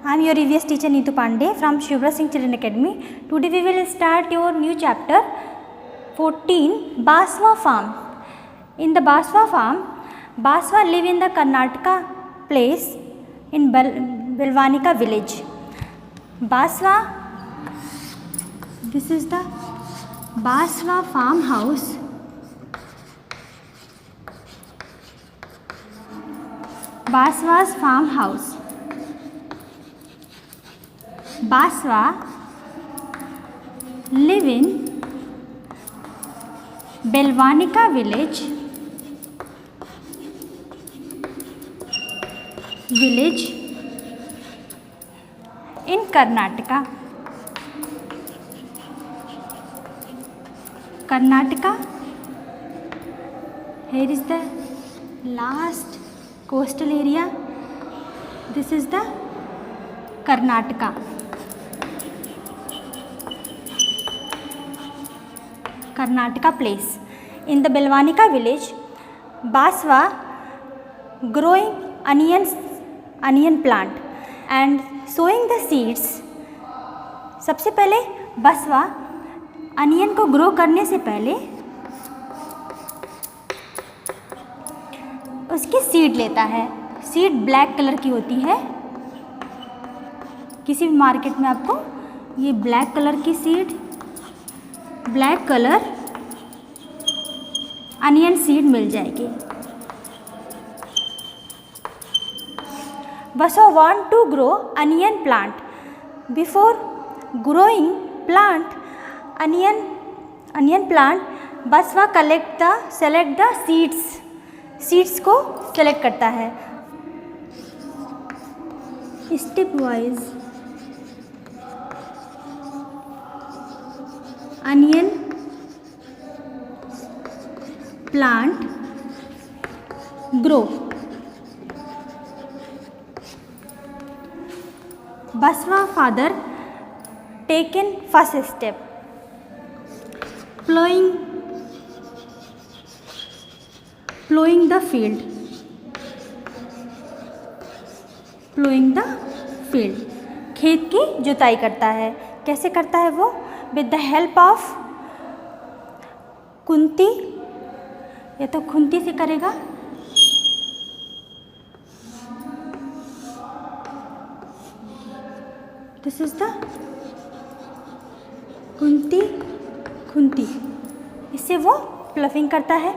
I am your EVS teacher Neetu Pandey from Shivra Singh Children Academy. Today we will start your new chapter 14, Baswa Farm. In the Baswa farm, Baswa live in the Karnataka place in Belvanika village. Baswa, this is the Baswa farmhouse. Baswa's farmhouse. Baswa live in Belvanika village in Karnataka. Here is the last coastal area. This is the Karnataka. Karnataka place. In the Belvanika village, Baswa growing onion plant and sowing the seeds. सबसे पहले बसवा onion को grow करने से पहले उसकी seed लेता है. सीड ब्लैक कलर की होती है. किसी भी मार्केट में आपको ये ब्लैक कलर की seed, black colour onion seed मिल जाएगी. Baswa want to grow onion plant. Before growing onion plant, Baswa select the seeds. Seeds को सेलेक्ट करता है. Step wise onion plant grow. Baswa father taken first step, plowing the field. खेत की जुताई करता है. कैसे करता है वो? With the help of Kunti, या तो खुंती से करेगा, दिस इज द खुंती. इससे वो प्लफिंग करता है.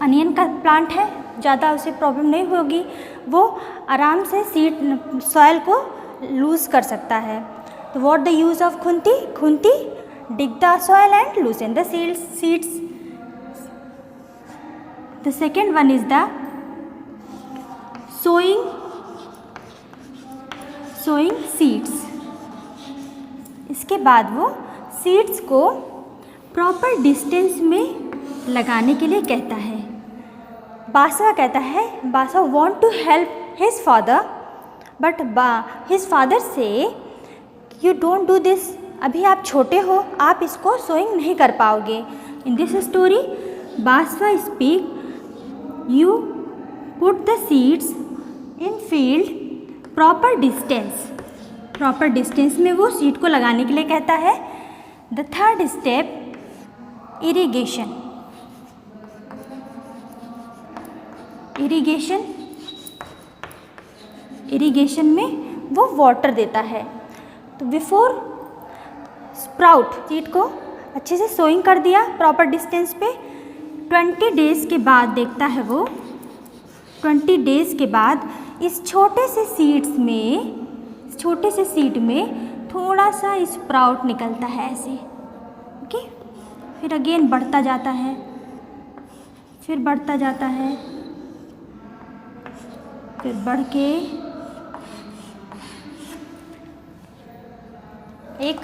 अनियन का प्लांट है, ज़्यादा उसे प्रॉब्लम नहीं होगी. वो आराम से सॉइल को लूज कर सकता है. तो व्हाट द यूज़ ऑफ खुंती dig the soil and loosen the seeds. The second one is the sowing seeds. इसके बाद वो सीड्स को प्रॉपर डिस्टेंस में लगाने के लिए कहता है. बासवा कहता है, Baswa want to help his father, but his father say you don't do this. अभी आप छोटे हो, आप इसको सोइंग नहीं कर पाओगे. In this story Baswa speak, you put the seeds in field proper distance में वो सीड को लगाने के लिए कहता है. द थर्ड स्टेप इरिगेशन में वो वाटर देता है. तो बिफोर स्प्राउट, सीड को अच्छे से सोइंग कर दिया प्रॉपर डिस्टेंस पे. 20 डेज़ के बाद देखता है वो, 20 डेज़ के बाद इस छोटे से सीड में थोड़ा सा स्प्राउट निकलता है ऐसे. ओके, फिर अगेन बढ़ता जाता है, फिर बढ़ के एक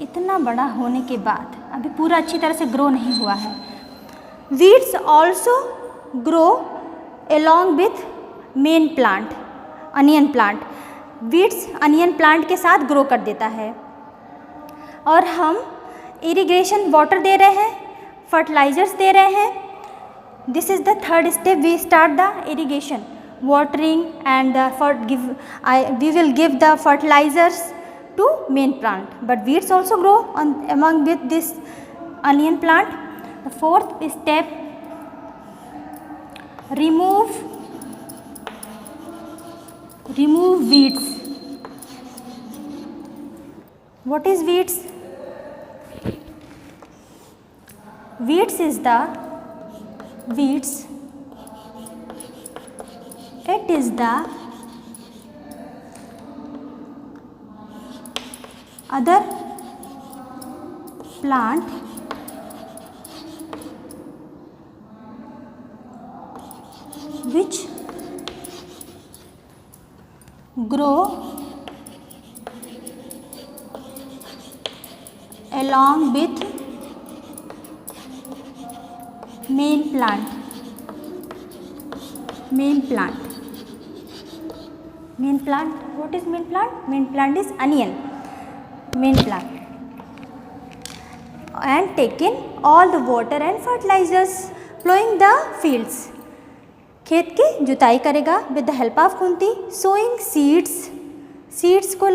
इतना बड़ा होने के बाद, अभी पूरा अच्छी तरह से ग्रो नहीं हुआ है. Weeds also grow along with main plant, onion plant. Weeds onion plant के साथ ग्रो कर देता है. और हम इरिगेशन वाटर दे रहे हैं, फर्टिलाइजर्स दे रहे हैं. This is the third step, we start the irrigation. watering and we will give the fertilizers to main plant, but weeds also grow on among with this onion plant. The fourth step, remove weeds. What is weeds? Weeds is the it is the other plant which grow along with main plant. What is main plant? Main plant is onion. Main plant. And taken all the water and fertilizers, plowing the fields. खेत की जुताई करेगा with the help of Kunti. Sowing seeds को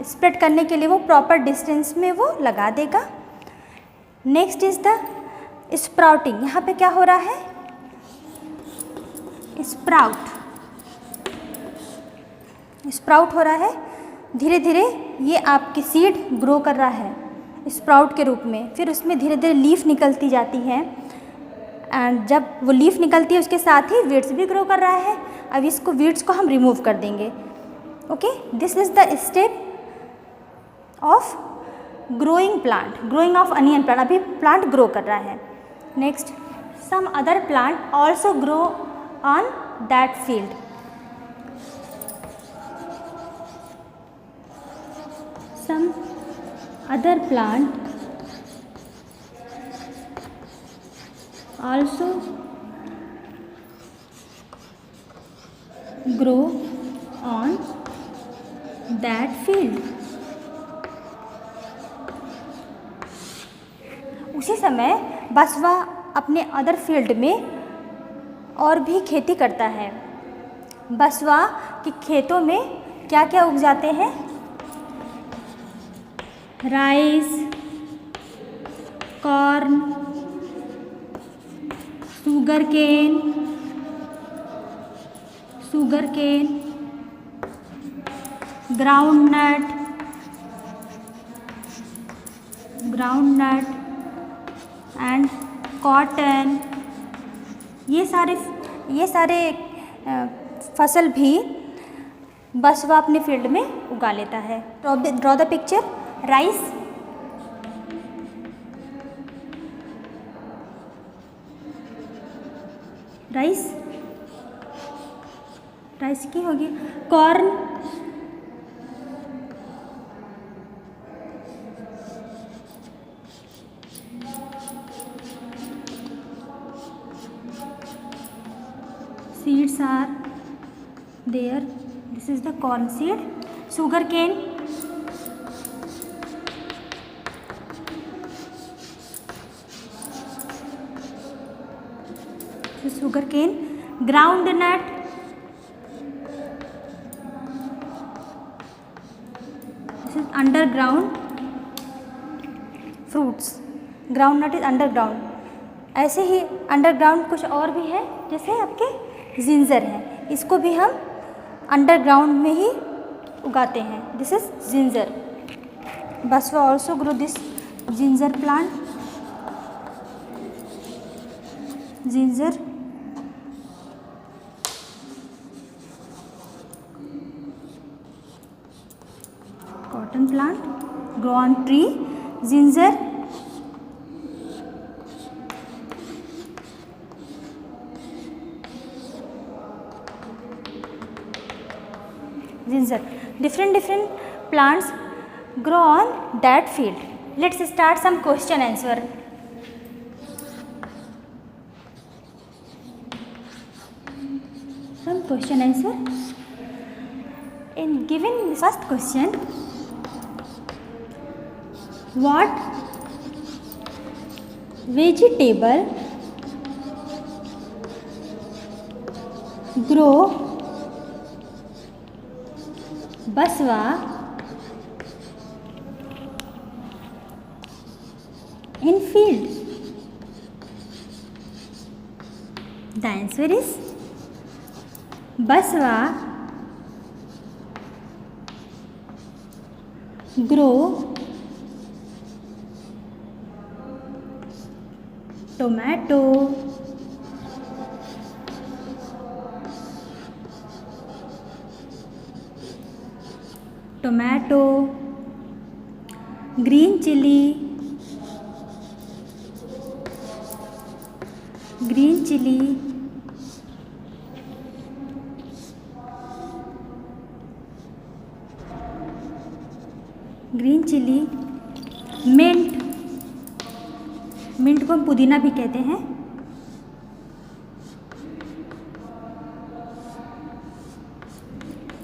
spread करने के लिए वो proper distance में वो लगा देगा. Next is the sprouting. यहाँ पे क्या हो रहा है? स्प्राउट हो रहा है. धीरे धीरे ये आपकी सीड ग्रो कर रहा है स्प्राउट के रूप में. फिर उसमें धीरे धीरे लीफ निकलती जाती है एंड जब वो लीफ निकलती है उसके साथ ही वीड्स भी ग्रो कर रहा है. अब इसको वीड्स को हम रिमूव कर देंगे. Okay, this is the step of growing of onion plant. अभी प्लांट ग्रो कर रहा है. Next, some other plant also grow on that field. Some other plant also grow on that field. उसी समय बसवा अपने अदर फील्ड में और भी खेती करता है. बसवा के खेतों में क्या क्या उग जाते हैं? Rice, corn, sugar cane, ground nut and cotton. ये सारे फसल भी बसवा अपने फील्ड में उगा लेता है. Draw the picture. Rice, rice की होगी. Corn, seeds are there. This is the corn seed. Sugar cane, ground nut, this is underground fruits. Ground nut is underground. ऐसे ही अंडरग्राउंड कुछ और भी है, जैसे आपके जिंजर है. इसको भी हम अंडरग्राउंड में ही उगाते हैं. This is ginger. Baswa also grow this ginger plant. Ginger, cotton plant grow on tree. Ginger, different plants grow on that field. Let's start some question answer. In given first question, what vegetable grow बसवा in field. The answer is Baswa grow tomato, green chili, green chili, mint, mint को हम पुदीना भी कहते हैं,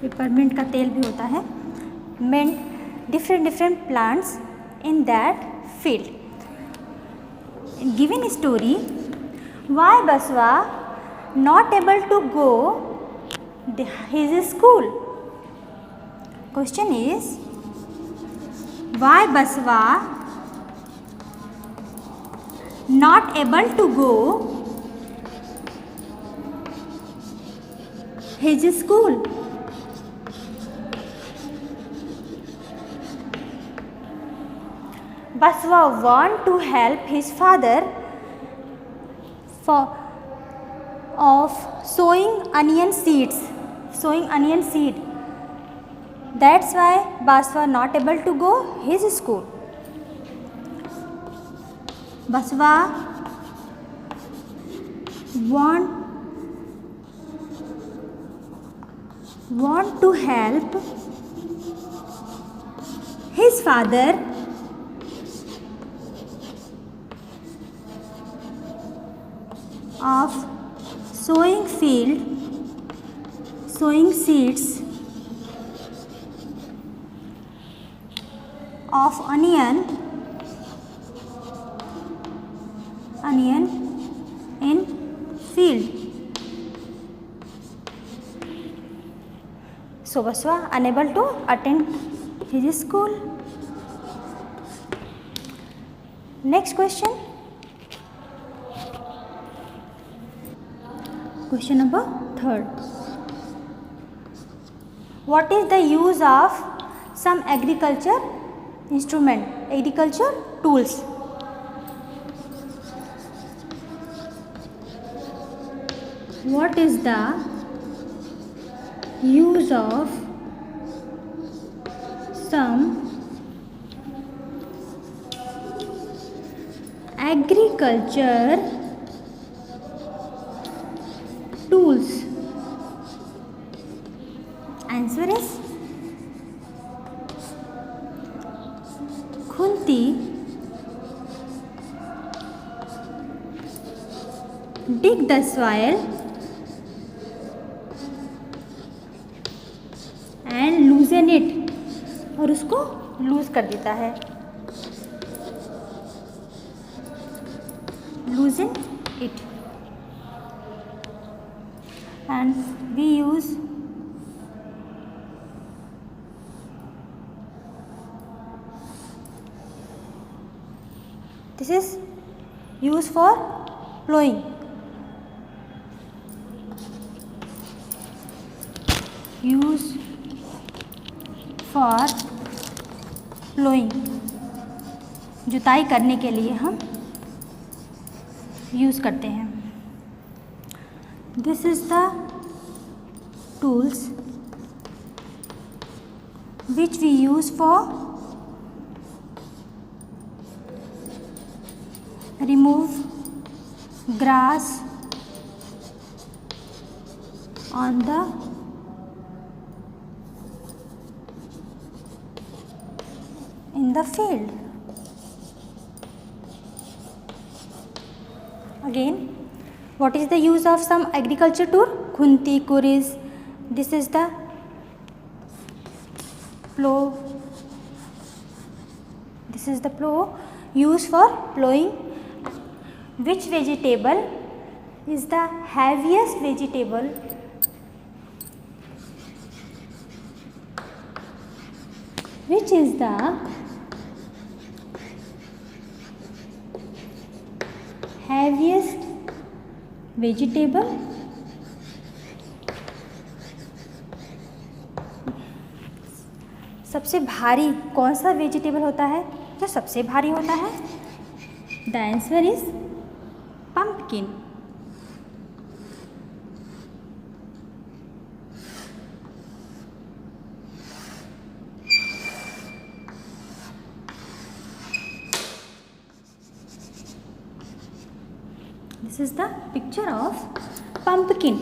peppermint का तेल भी होता है, mint, different plants in that field. In given story, why Baswa not able to go his school? Question is, why Baswa not able to go his school? Baswa want to help his father of sowing onion seeds. That's why Baswa not able to go his school. Baswa want to help his father of sowing seeds of onion in field. So Baswa unable to attend his school. Next question. Question number 3rd. What is the use of some agriculture tools? What is the use of some agriculture tools? Answer is khunti, dig the soil and loosen it, और उसको loose कर देता है, loosen it. And we use this is used for plowing. Use for plowing, जुताई करने के लिए हम यूज़ करते हैं. This is the tools which we use for remove grass on the in the field. Again, what is the use of some agriculture tool? Khunti, kuris. This is the plow. This is the plow used for plowing. Which vegetable is the heaviest vegetable Which is the heaviest vegetable? सबसे भारी कौन सा vegetable होता है जो सबसे भारी होता है? The answer is pumpkin. This is the picture of pumpkin.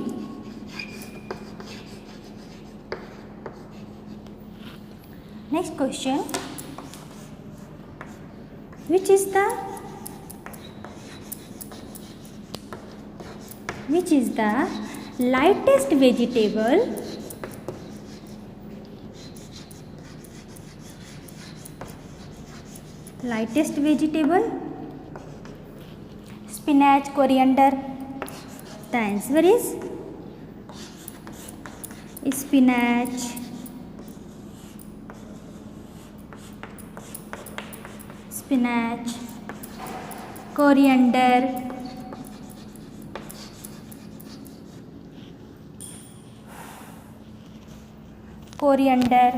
Next question. Which is the lightest vegetable? Lightest vegetable? Spinach, coriander. The answer is spinach. Spinach, coriander, coriander,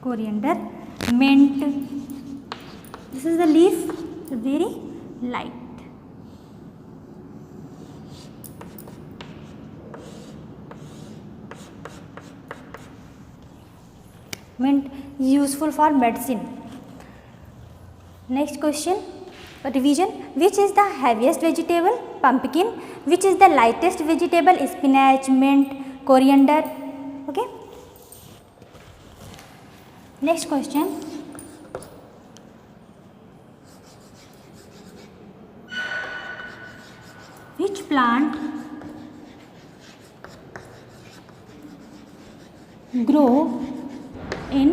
coriander, mint. This is the leaf, very light. Mint useful for medicine. Next question, revision. Which is the heaviest vegetable? Pumpkin. Which is the lightest vegetable? Spinach, mint, coriander. Okay. Next question. Which plant grow in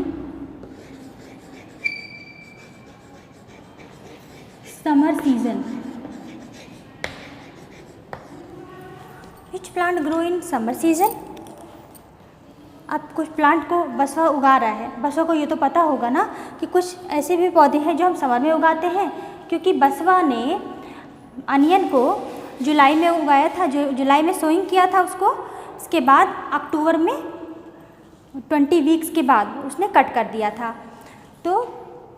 summer season? Which plant grow in summer season? अब कुछ plant को बसवा उगा रहा है, बसवा को ये तो पता होगा ना कि कुछ ऐसे भी पौधे हैं जो हम समर में उगाते हैं, क्योंकि बसवा ने अनियन को जुलाई में उगाया था, जो जुलाई में सोइंग किया था उसको, इसके बाद अक्टूबर में 20 वीक्स के बाद उसने कट कर दिया था। तो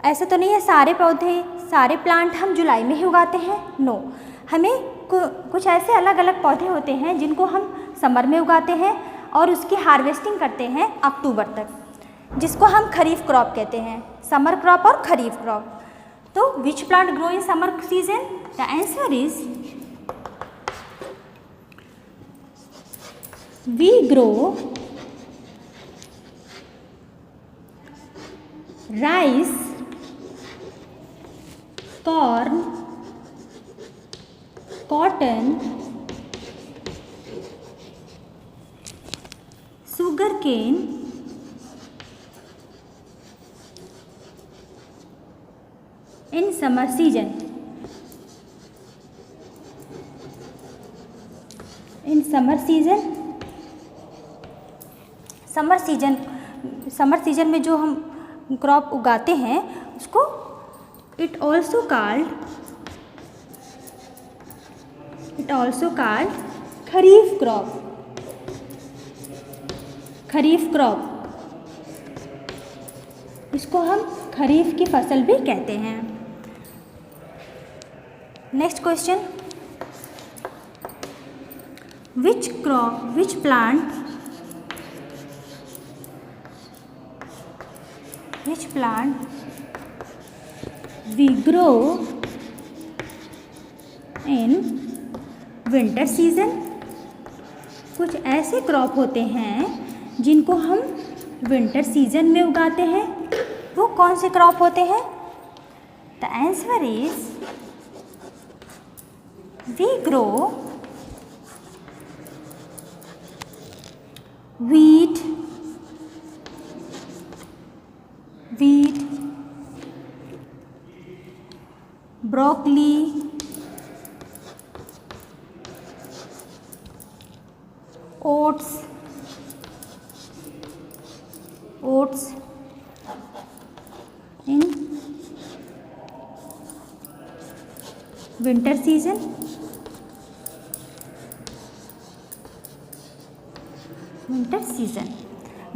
ऐसा तो नहीं है सारे पौधे सारे प्लांट हम जुलाई में ही उगाते हैं, नो। हमें कुछ ऐसे अलग अलग पौधे होते हैं जिनको हम समर में उगाते हैं और उसकी हार्वेस्टिंग करते हैं अक्टूबर तक, जिसको हम खरीफ क्रॉप कहते हैं, समर क्रॉप और खरीफ क्रॉप। तो which plant grow in summer season? The answer is we grow rice, corn, cotton, sugarcane, in summer season. In summer season, summer season में जो हम क्रॉप उगाते हैं उसको it also called kharif crop. इसको हम खरीफ की फसल भी कहते हैं। Next question, which plant we grow in winter season? कुछ ऐसे क्रॉप होते हैं जिनको हम विंटर सीजन में उगाते हैं, वो कौन से क्रॉप होते हैं? The answer is we grow wheat, broccoli, oats in winter season.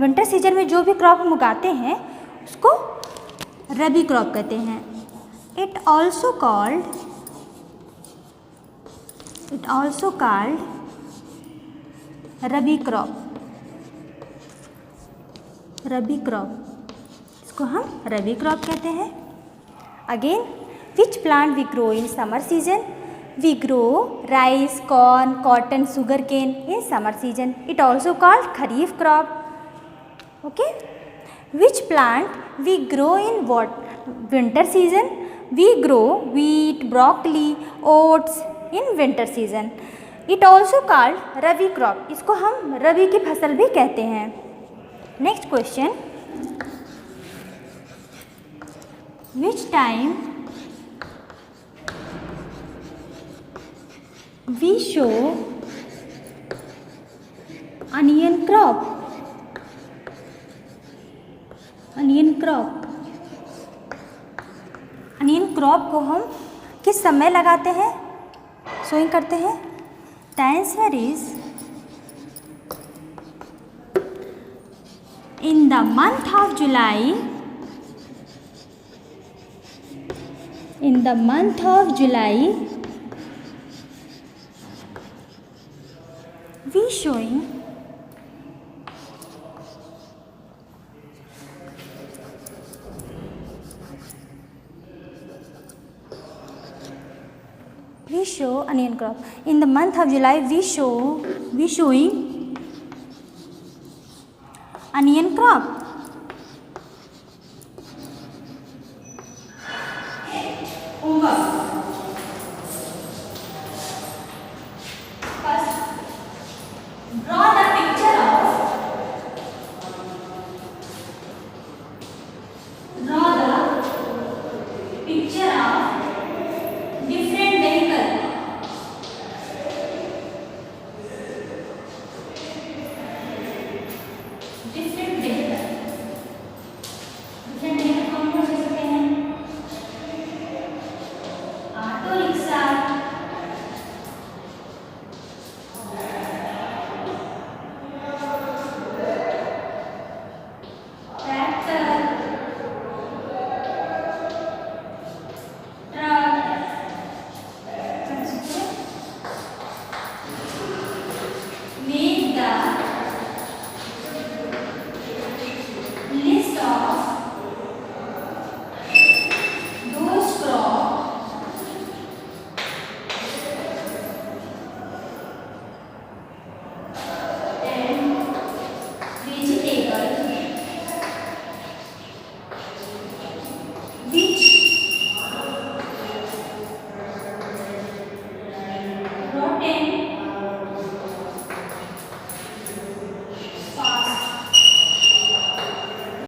Winter season में जो भी क्रॉप हम उगाते हैं उसको रबी क्रॉप कहते हैं. It also called rabi crop. इसको हम रबी क्रॉप कहते हैं. Again, which plant we grow in summer season? We grow rice, corn, cotton, sugarcane in summer season. It also called kharif crop. Okay. Which plant we grow in what winter season? We grow wheat, broccoli, oats in winter season. It also called rabi crop. इसको हम रबी की फसल भी कहते हैं. Next question. Which time we show onion crop? Onion crop को हम किस समय लगाते हैं, सोइंग करते हैं? The answer is in the month of July. In the month of July, we showing onion crop. In the month of July, we showing